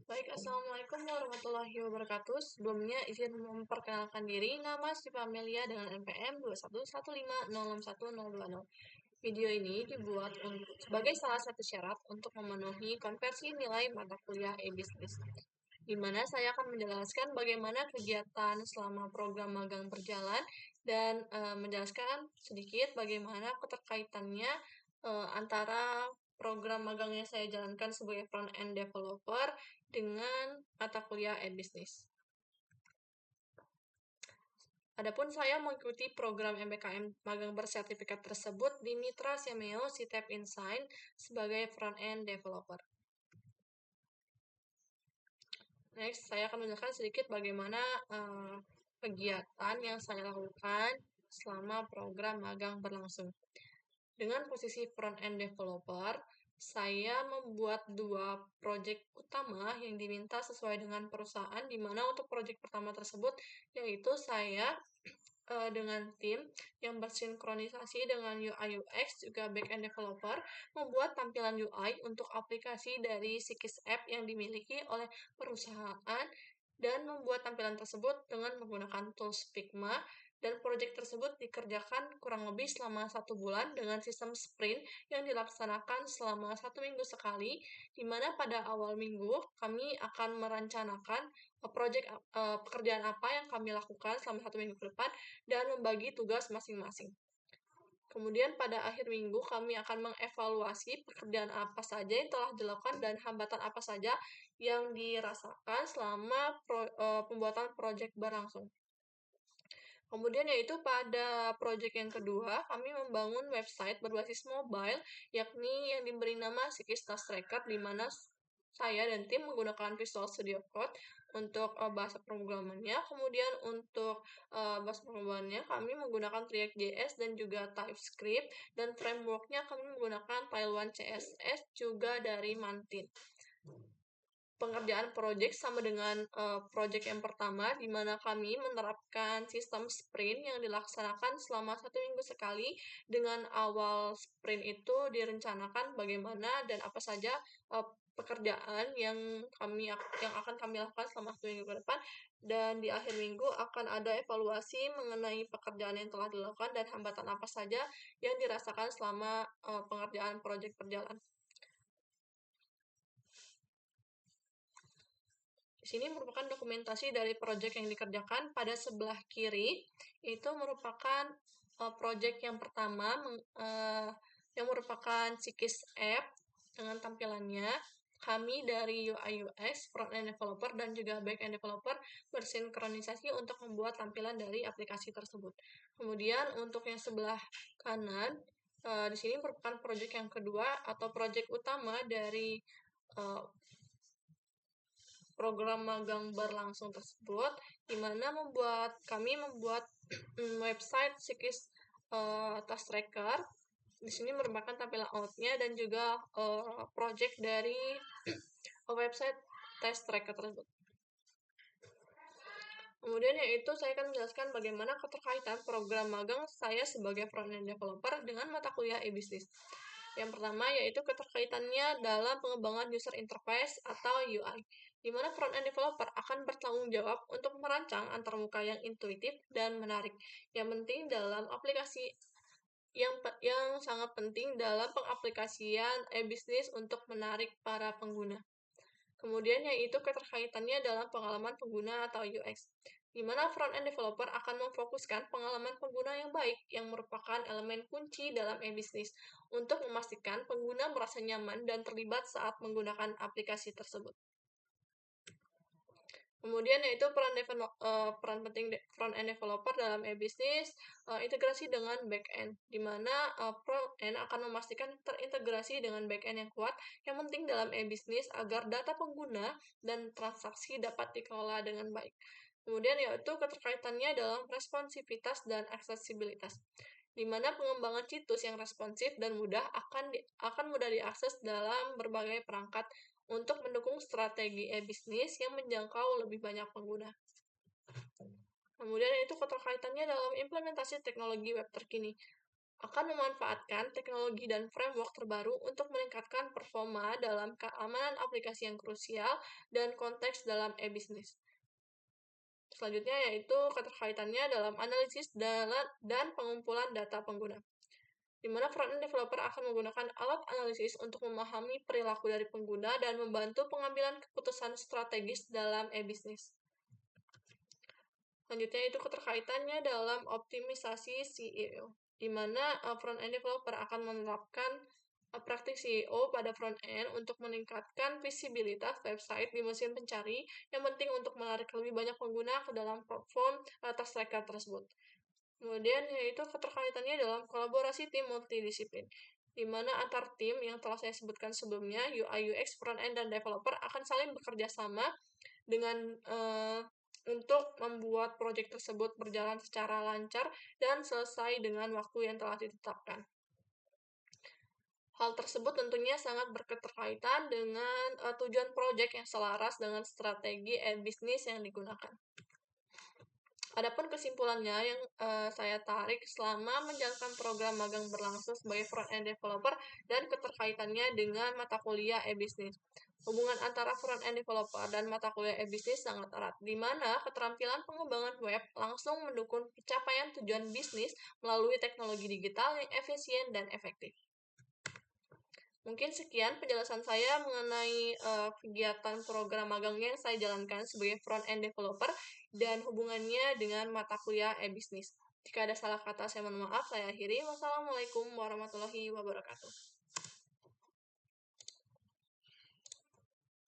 Baik, Assalamualaikum warahmatullahi wabarakatuh. Sebelumnya izin memperkenalkan diri, nama Syifa Amelia dengan NPM 211506120. Video ini dibuat sebagai salah satu syarat untuk memenuhi konversi nilai mata kuliah e-business, di mana saya akan menjelaskan bagaimana kegiatan selama program magang berjalan dan menjelaskan sedikit bagaimana keterkaitannya antara program magang yang saya jalankan sebagai front-end developer dengan mata kuliah e-business. Adapun saya mengikuti program MBKM magang bersertifikat tersebut di Mitra Semeo Citep Insign sebagai front-end developer. Next, saya akan menjelaskan sedikit bagaimana kegiatan yang saya lakukan selama program magang berlangsung. Dengan posisi front-end developer, saya membuat 2 proyek utama yang diminta sesuai dengan perusahaan, di mana untuk proyek pertama tersebut yaitu saya dengan tim yang bersinkronisasi dengan UI UX juga backend developer membuat tampilan UI untuk aplikasi dari Sikis App yang dimiliki oleh perusahaan dan membuat tampilan tersebut dengan menggunakan tools Figma, dan proyek tersebut dikerjakan kurang lebih selama 1 bulan dengan sistem sprint yang dilaksanakan selama 1 minggu sekali, di mana pada awal minggu kami akan merencanakan pekerjaan apa yang kami lakukan selama 1 minggu ke depan dan membagi tugas masing-masing. Kemudian pada akhir minggu kami akan mengevaluasi pekerjaan apa saja yang telah dilakukan dan hambatan apa saja yang dirasakan selama pembuatan proyek berlangsung. Kemudian yaitu pada proyek yang kedua, kami membangun website berbasis mobile, yakni yang diberi nama Sikis Task Tracker, di mana saya dan tim menggunakan Visual Studio Code untuk bahasa pemrogramannya. Kemudian untuk bahasa pemrogramannya kami menggunakan React.js dan juga TypeScript, dan frameworknya kami menggunakan Tailwind CSS juga dari Mantin. Pengerjaan proyek sama dengan proyek yang pertama, di mana kami menerapkan sistem sprint yang dilaksanakan selama 1 minggu sekali. Dengan awal sprint itu direncanakan bagaimana dan apa saja pekerjaan yang akan kami lakukan selama 1 minggu ke depan, dan di akhir minggu akan ada evaluasi mengenai pekerjaan yang telah dilakukan dan hambatan apa saja yang dirasakan selama pengerjaan proyek berjalan. Di sini merupakan dokumentasi dari proyek yang dikerjakan. Pada sebelah kiri itu merupakan proyek yang pertama yang merupakan Sikis App dengan tampilannya. Kami dari UI UX, front-end developer, dan juga back-end developer bersinkronisasi untuk membuat tampilan dari aplikasi tersebut. Kemudian untuk yang sebelah kanan, di sini merupakan proyek yang kedua atau proyek utama dari program magang berlangsung tersebut, di mana kami membuat website Sikis Task Tracker. Di sini merupakan tampilan outnya dan juga project dari website Task Tracker tersebut. Kemudian yaitu saya akan menjelaskan bagaimana keterkaitan program magang saya sebagai front-end developer dengan mata kuliah e-business. Yang pertama yaitu keterkaitannya dalam pengembangan user interface atau UI, di mana front-end developer akan bertanggung jawab untuk merancang antarmuka yang intuitif dan menarik, yang penting dalam aplikasi yang sangat penting dalam pengaplikasian e-business untuk menarik para pengguna. Kemudian yaitu keterkaitannya dalam pengalaman pengguna atau UX, di mana front-end developer akan memfokuskan pengalaman pengguna yang baik, yang merupakan elemen kunci dalam e-business, untuk memastikan pengguna merasa nyaman dan terlibat saat menggunakan aplikasi tersebut. Kemudian yaitu peran penting front-end developer dalam e-business, integrasi dengan back-end, di mana front-end akan memastikan terintegrasi dengan back-end yang kuat, yang penting dalam e-business agar data pengguna dan transaksi dapat dikelola dengan baik. Kemudian yaitu keterkaitannya dalam responsivitas dan aksesibilitas, di mana pengembangan situs yang responsif dan mudah akan mudah diakses dalam berbagai perangkat untuk mendukung strategi e-business yang menjangkau lebih banyak pengguna. Kemudian itu keterkaitannya dalam implementasi teknologi web terkini, akan memanfaatkan teknologi dan framework terbaru untuk meningkatkan performa dalam keamanan aplikasi yang krusial dan konteks dalam e-bisnis. Selanjutnya yaitu keterkaitannya dalam analisis dan pengumpulan data pengguna, di mana front-end developer akan menggunakan alat analisis untuk memahami perilaku dari pengguna dan membantu pengambilan keputusan strategis dalam e-bisnis. Selanjutnya itu keterkaitannya dalam optimisasi SEO, di mana front-end developer akan menerapkan praktik SEO pada front-end untuk meningkatkan visibilitas website di mesin pencari yang penting untuk menarik lebih banyak pengguna ke dalam platform terstreker tersebut. Kemudian yaitu keterkaitannya dalam kolaborasi tim multidisiplin, di mana antar tim yang telah saya sebutkan sebelumnya, UI, UX, front-end, dan developer akan saling bekerja sama dengan untuk membuat proyek tersebut berjalan secara lancar dan selesai dengan waktu yang telah ditetapkan. Hal tersebut tentunya sangat berketerkaitan dengan tujuan proyek yang selaras dengan strategi bisnis yang digunakan. Adapun kesimpulannya yang saya tarik selama menjalankan program magang berlangsung sebagai front-end developer dan keterkaitannya dengan mata kuliah e-bisnis. Hubungan antara front-end developer dan mata kuliah e-bisnis sangat erat, di mana keterampilan pengembangan web langsung mendukung pencapaian tujuan bisnis melalui teknologi digital yang efisien dan efektif. Mungkin sekian penjelasan saya mengenai kegiatan program magangnya yang saya jalankan sebagai front-end developer dan hubungannya dengan mata kuliah e-bisnis. Jika ada salah kata, saya mohon maaf. Saya akhiri. Wassalamualaikum warahmatullahi wabarakatuh.